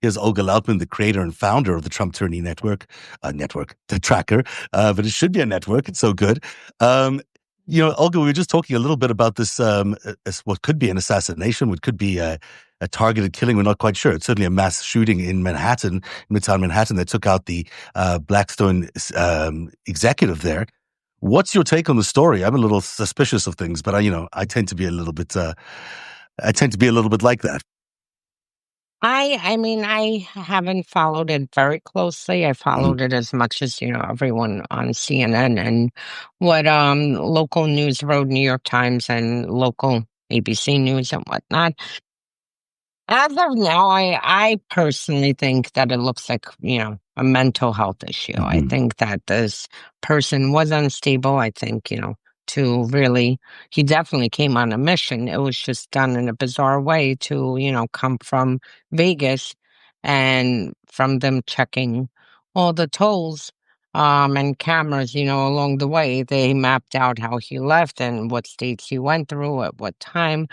Here's Olga Lautman, the creator and founder of the Trump Tyranny the tracker, but it should be a network. It's so good. Olga, we were just talking a little bit about this, what could be an assassination, what could be a targeted killing. We're not quite sure. It's certainly a mass shooting in Manhattan, Midtown Manhattan, that took out the Blackstone executive there. What's your take on the story? I'm a little suspicious of things, but I tend to be a little bit like that. I mean, I haven't followed it very closely. I followed it as much as, everyone on CNN and what local news wrote, New York Times and local ABC News and whatnot. As of now, I personally think that it looks like, a mental health issue. I think that this person was unstable. I think, he definitely came on a mission. It was just done in a bizarre way to, come from Vegas and from them checking all the tolls and cameras, along the way. They mapped out how he left and what states he went through at what time.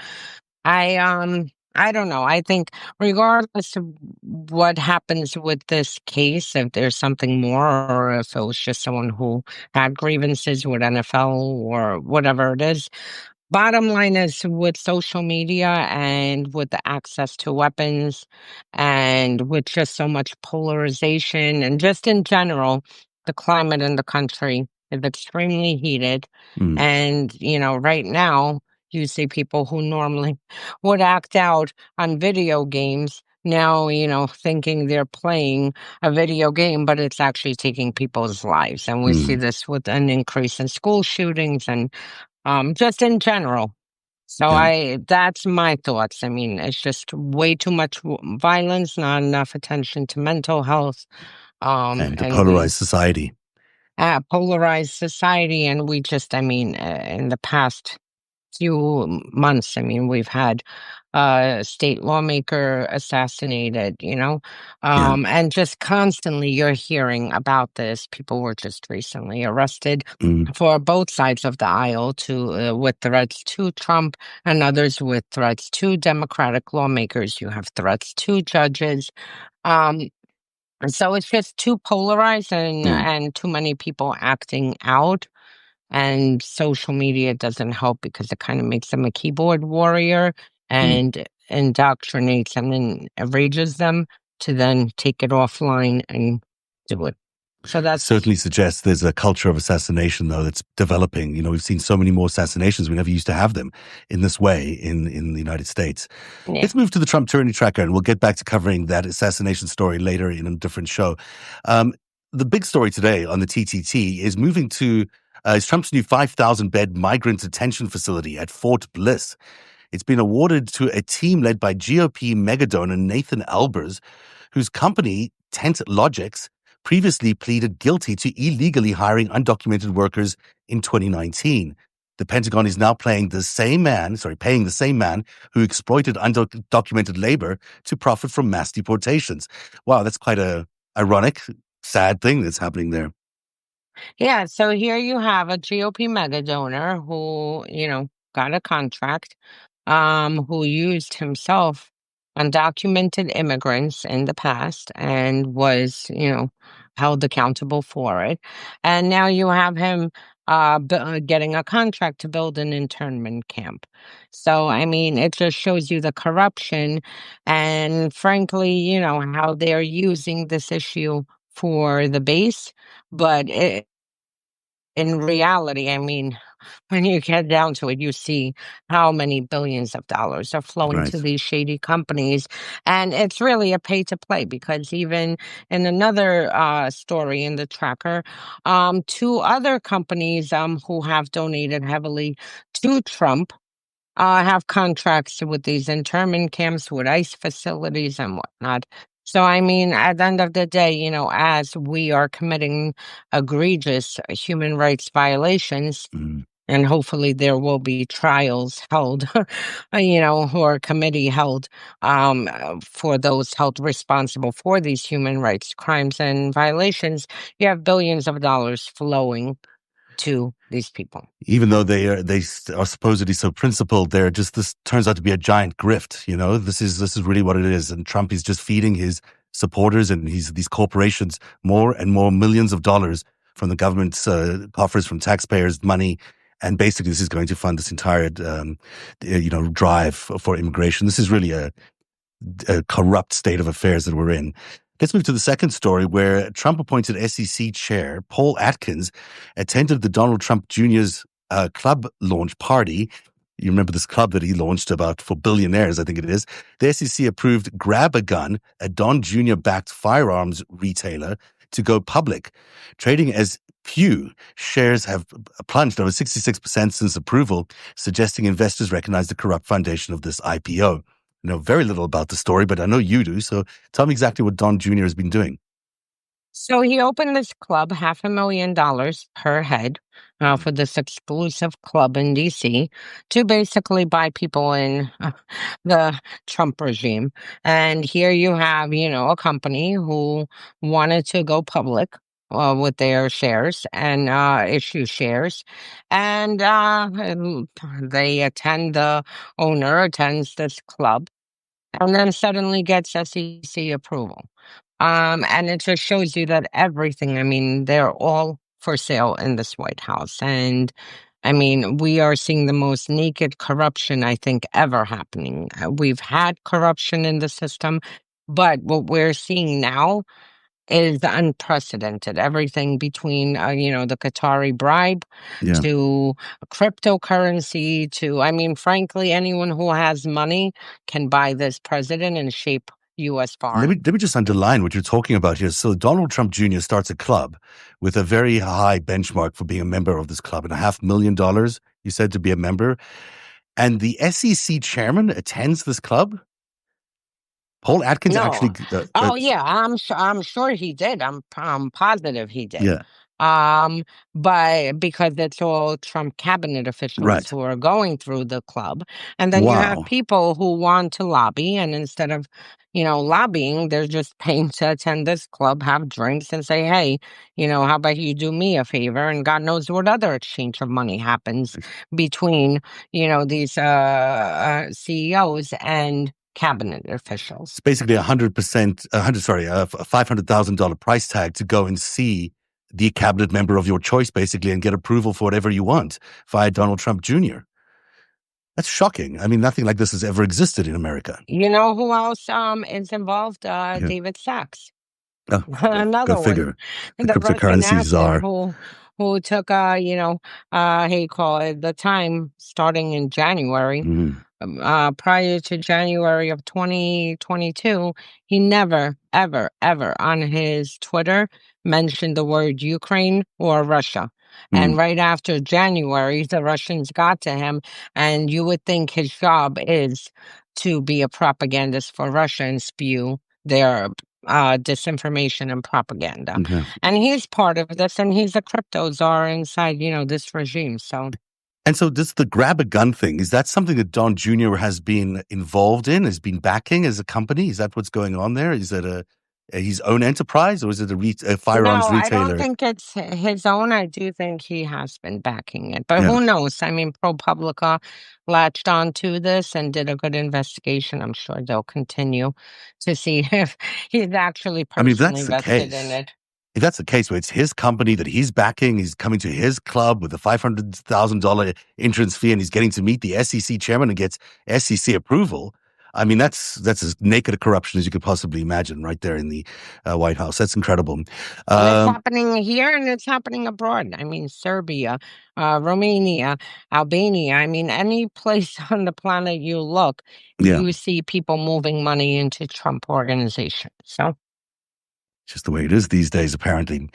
I don't know. I think regardless of what happens with this case, if there's something more or if it was just someone who had grievances with NFL or whatever it is, bottom line is with social media and with the access to weapons and with just so much polarization and just in general, the climate in the country is extremely heated. And, right now, you see people who normally would act out on video games now, thinking they're playing a video game, but it's actually taking people's lives. And we see this with an increase in school shootings and just in general. So that's my thoughts. I mean, it's just way too much violence, not enough attention to mental health. And a polarized society. Polarized society. And we just, in the past few months, we've had a state lawmaker assassinated, and just constantly you're hearing about this. People were just recently arrested for both sides of the aisle with threats to Trump and others with threats to Democratic lawmakers. You have threats to judges. So it's just too polarized and too many people acting out. And social media doesn't help because it kind of makes them a keyboard warrior and indoctrinates them and enrages them to then take it offline and do it. So that certainly suggests there's a culture of assassination, though, that's developing. We've seen so many more assassinations. We never used to have them in this way in the United States. Yeah. Let's move to the Trump Tyranny tracker, and we'll get back to covering that assassination story later in a different show. The big story today on the TTT is moving to Trump's new 5,000-bed migrant detention facility at Fort Bliss. It's been awarded to a team led by GOP megadonor Nathan Albers, whose company, TentLogix, previously pleaded guilty to illegally hiring undocumented workers in 2019. The Pentagon is now paying the same man who exploited undocumented labor to profit from mass deportations. Wow, that's quite a ironic, sad thing that's happening there. Yeah, so here you have a GOP megadonor who, got a contract, who used himself undocumented immigrants in the past and was, held accountable for it. And now you have him getting a contract to build an internment camp. So, it just shows you the corruption and frankly, how they're using this issue for the base. But in reality, when you get down to it, you see how many billions of dollars are flowing to these shady companies. And it's really a pay to play because even in another story in the tracker, two other companies who have donated heavily to Trump have contracts with these internment camps, with ICE facilities and whatnot. So, at the end of the day, as we are committing egregious human rights violations, and hopefully there will be trials held, or a committee held for those held responsible for these human rights crimes and violations, you have billions of dollars flowing. to these people. Even though they are supposedly so principled, this turns out to be a giant grift. This is really what it is. And Trump is just feeding his supporters and these corporations more and more millions of dollars from the government's coffers, from taxpayers' money. And basically, this is going to fund this entire, drive for immigration. This is really a corrupt state of affairs that we're in. Let's move to the second story, where Trump-appointed SEC chair Paul Atkins attended the Donald Trump Jr.'s club launch party. You remember this club that he launched for billionaires, I think it is. The SEC approved Grab-A-Gun, a Don Jr.-backed firearms retailer, to go public. Trading as Pew, shares have plunged over 66% since approval, suggesting investors recognize the corrupt foundation of this IPO. I know very little about the story, but I know you do. So tell me exactly what Don Jr. has been doing. So he opened this club, $500,000 per head, for this exclusive club in D.C. to basically buy people in the Trump regime. And here you have, a company who wanted to go public with their shares and issue shares. And the owner attends this club and then suddenly gets SEC approval. And it just shows you that everything, they're all for sale in this White House. And we are seeing the most naked corruption, I think, ever happening. We've had corruption in the system, but what we're seeing now is unprecedented. Everything between, the Qatari bribe to cryptocurrency to, frankly, anyone who has money can buy this president and shape U.S. foreign. Let me just underline what you're talking about here. So Donald Trump Jr. starts a club with a very high benchmark for being a member of this club, and $500,000, you said, to be a member. And the SEC chairman attends this club? Paul Atkins actually. Yeah, I'm sure he did. I'm positive he did. Yeah. But because it's all Trump cabinet officials who are going through the club, and then you have people who want to lobby, and instead of lobbying, they're just paying to attend this club, have drinks, and say, hey, how about you do me a favor? And God knows what other exchange of money happens between these CEOs and cabinet officials. It's basically a $500,000 price tag to go and see the cabinet member of your choice, basically, and get approval for whatever you want via Donald Trump Jr. That's shocking. Nothing like this has ever existed in America. You know who else is involved? David Sachs. Oh, another figure. one. The cryptocurrencies are who took how you call it, the time starting in January. Mm-hmm. Prior to January of 2022, he never, ever, ever on his Twitter mentioned the word Ukraine or Russia. And right after January, the Russians got to him, and you would think his job is to be a propagandist for Russia and spew their disinformation and propaganda. Okay. And he's part of this, and he's a crypto czar inside, this regime. And so this, the Grab-A-Gun thing, is that something that Don Jr. has been involved in, has been backing as a company? Is that what's going on there? Is it his own enterprise, or is it a firearms retailer? I don't think it's his own. I do think he has been backing it. But who knows? ProPublica latched onto this and did a good investigation. I'm sure they'll continue to see if he's actually personally invested in it. If that's the case, where it's his company that he's backing, he's coming to his club with a $500,000 entrance fee, and he's getting to meet the SEC chairman and gets SEC approval. That's as naked a corruption as you could possibly imagine right there in the White House. That's incredible. And it's happening here, and it's happening abroad. Serbia, Romania, Albania. Any place on the planet you look, you see people moving money into Trump organizations. So. Just the way it is these days, apparently.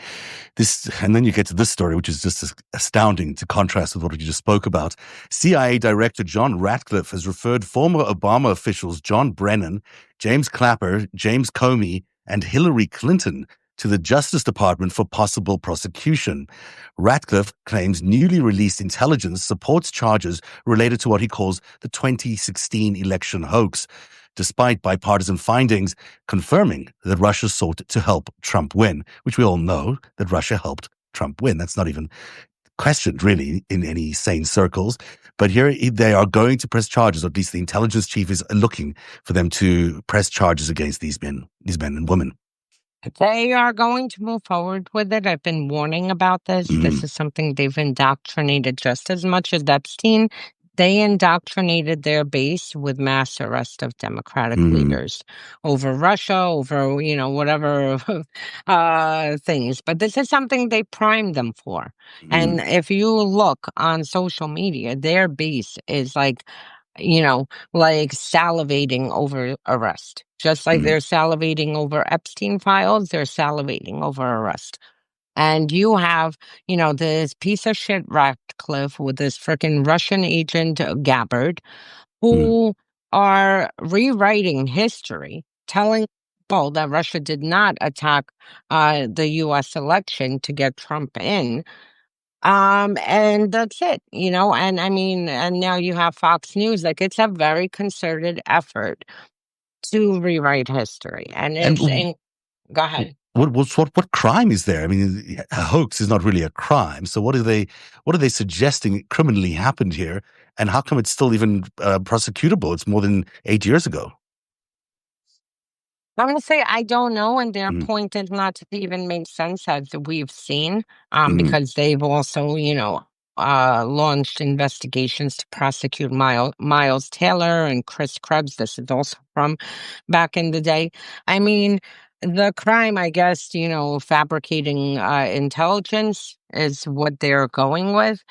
And then you get to this story, which is just astounding to contrast with what you just spoke about. CIA Director John Ratcliffe has referred former Obama officials John Brennan, James Clapper, James Comey, and Hillary Clinton to the Justice Department for possible prosecution. Ratcliffe claims newly released intelligence supports charges related to what he calls the 2016 election hoax, despite bipartisan findings confirming that Russia sought to help Trump win, which we all know that Russia helped Trump win. That's not even questioned, really, in any sane circles. But here they are going to press charges, or at least the intelligence chief is looking for them to press charges against these men and women. They are going to move forward with it. I've been warning about this. This is something they've indoctrinated just as much as Epstein. They indoctrinated their base with mass arrest of Democratic leaders over Russia, over, whatever things. But this is something they primed them for. And if you look on social media, their base is like salivating over arrest. Just like they're salivating over Epstein files, they're salivating over arrest. And you have, this piece of shit Ratcliffe with this freaking Russian agent Gabbard who are rewriting history, telling people that Russia did not attack the U.S. election to get Trump in. And that's it, and I mean, and now you have Fox News. Like, it's a very concerted effort to rewrite history. And go ahead. What crime is there? I mean, a hoax is not really a crime. So what are they suggesting criminally happened here? And how come it's still even prosecutable? It's more than 8 years ago. I'm going to say I don't know, and their point is not to even make sense, as we've seen, because they've also, launched investigations to prosecute Miles Taylor and Chris Krebs. This is also from back in the day. I mean, the crime, I guess, fabricating intelligence is what they're going with.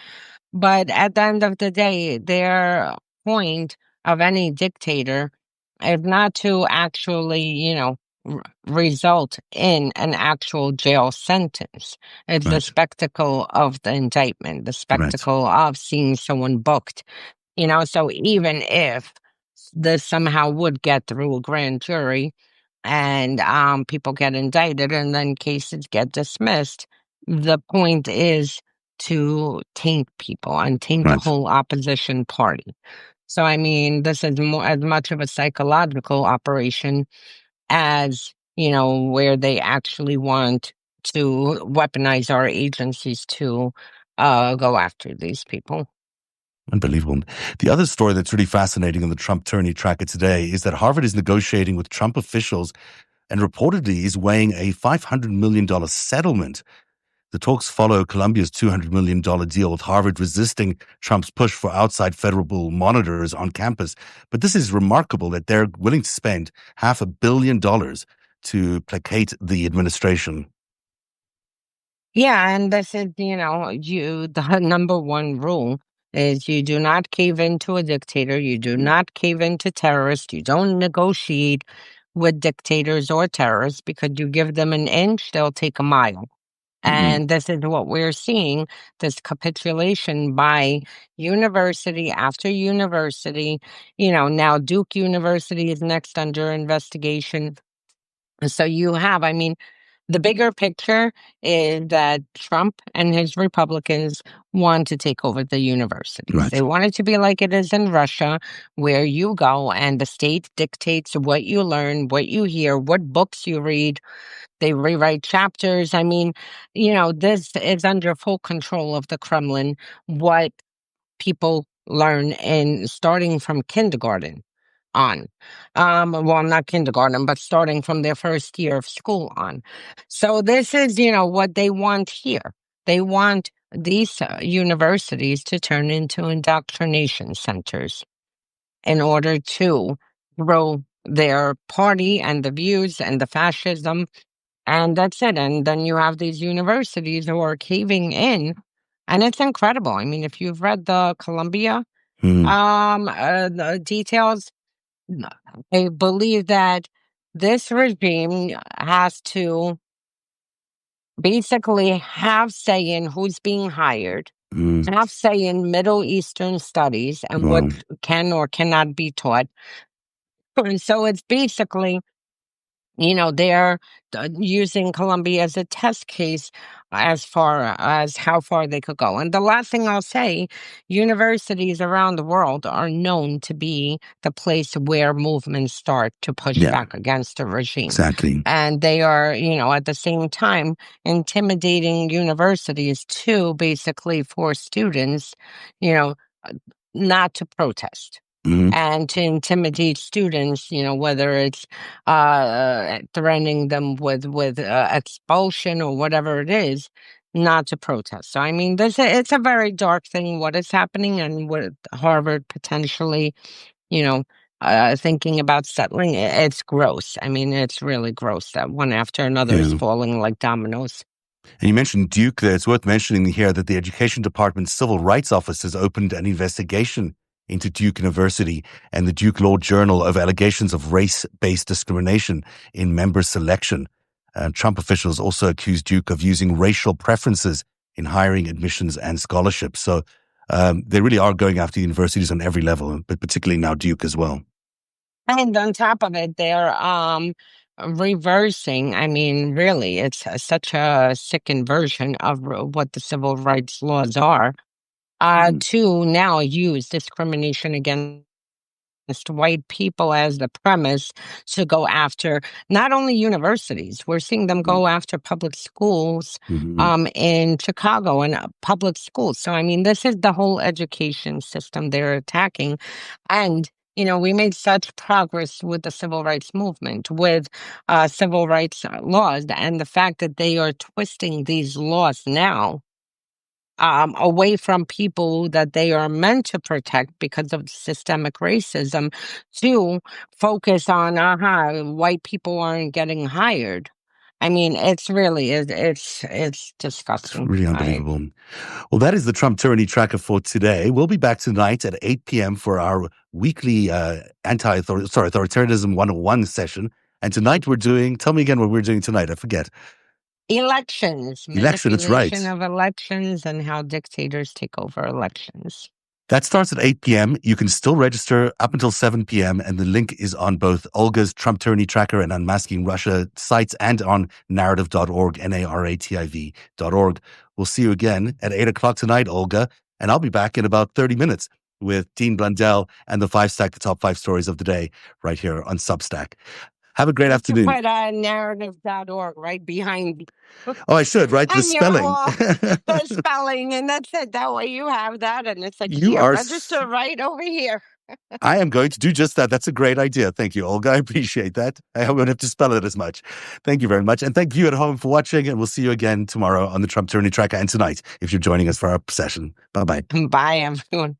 But at the end of the day, their point of any dictator is not to actually, result in an actual jail sentence. It's the spectacle of the indictment, the spectacle of seeing someone booked. So even if this somehow would get through a grand jury and people get indicted and then cases get dismissed, the point is to taint people and taint the whole opposition party. So, I mean, this is as much of a psychological operation as, where they actually want to weaponize our agencies to go after these people. Unbelievable. The other story that's really fascinating on the Trump tourney tracker today is that Harvard is negotiating with Trump officials and reportedly is weighing a $500 million settlement. The talks follow Columbia's $200 million deal, with Harvard resisting Trump's push for outside federal monitors on campus. But this is remarkable that they're willing to spend $500 million to placate the administration. Yeah, and this is, the number one rule is you do not cave into a dictator. You do not cave into terrorists. You don't negotiate with dictators or terrorists, because you give them an inch, they'll take a mile. And this is what we're seeing, this capitulation by university after university. Now Duke University is next under investigation. So you have, I mean, the bigger picture is that Trump and his Republicans want to take over the universities. They want it to be like it is in Russia, where you go and the state dictates what you learn, what you hear, what books you read. They rewrite chapters. I mean, this is under full control of the Kremlin, what people learn starting from kindergarten on. Well, not kindergarten, but starting from their first year of school on. So this is, what they want here. They want these universities to turn into indoctrination centers in order to grow their party and the views and the fascism. And that's it. And then you have these universities who are caving in. And it's incredible. I mean, if you've read the Columbia the details, I believe that this regime has to basically have say in who's being hired, have say in Middle Eastern studies and what can or cannot be taught. And so it's basically, they're using Columbia as a test case as far as how far they could go. And the last thing I'll say, universities around the world are known to be the place where movements start to push Yeah, back against a regime. exactly. And they are, at the same time, intimidating universities to basically force students, you know, not to protest. Mm-hmm. And to intimidate students, whether it's threatening them with expulsion or whatever it is, not to protest. So, I mean, it's a very dark thing what is happening, and with Harvard potentially, thinking about settling, it's gross. I mean, it's really gross that one after another is falling like dominoes. And you mentioned Duke there. It's worth mentioning here that the Education Department's Civil Rights Office has opened an investigation into Duke University and the Duke Law Journal of allegations of race-based discrimination in member selection. Trump officials also accused Duke of using racial preferences in hiring, admissions, and scholarships. So they really are going after universities on every level, but particularly now Duke as well. And on top of it, they're reversing. I mean, really, it's such a sick inversion of what the civil rights laws are, to now use discrimination against white people as the premise to go after not only universities. We're seeing them go after public schools in Chicago and public schools. So, I mean, this is the whole education system they're attacking. And we made such progress with the civil rights movement, with civil rights laws, and the fact that they are twisting these laws now away from people that they are meant to protect because of systemic racism, to focus on, white people aren't getting hired. I mean, it's really, it's disgusting. It's really unbelievable. Well, that is the Trump Tyranny Tracker for today. We'll be back tonight at 8 p.m. for our weekly authoritarianism 101 session. And tonight tell me again what we're doing tonight. I forget. Elections. Election, that's right. Manipulation of elections and how dictators take over elections. That starts at 8 p.m. You can still register up until 7 p.m. And the link is on both Olga's Trump Tyranny Tracker and Unmasking Russia sites and on narativ.org, Narativ.org. We'll see you again at 8 o'clock tonight, Olga. And I'll be back in about 30 minutes with Dean Blundell and the 5-Stack, the top 5 stories of the day, right here on Substack. Have a great afternoon. Put Narativ.org right behind. Oh, I should, right? The spelling. The spelling, and that's it. That way you have that, and it's like, register right over here. I am going to do just that. That's a great idea. Thank you, Olga. I appreciate that. I won't have to spell it as much. Thank you very much. And thank you at home for watching, and we'll see you again tomorrow on the Trump Tyranny Tracker and tonight if you're joining us for our session. Bye-bye. Bye, everyone.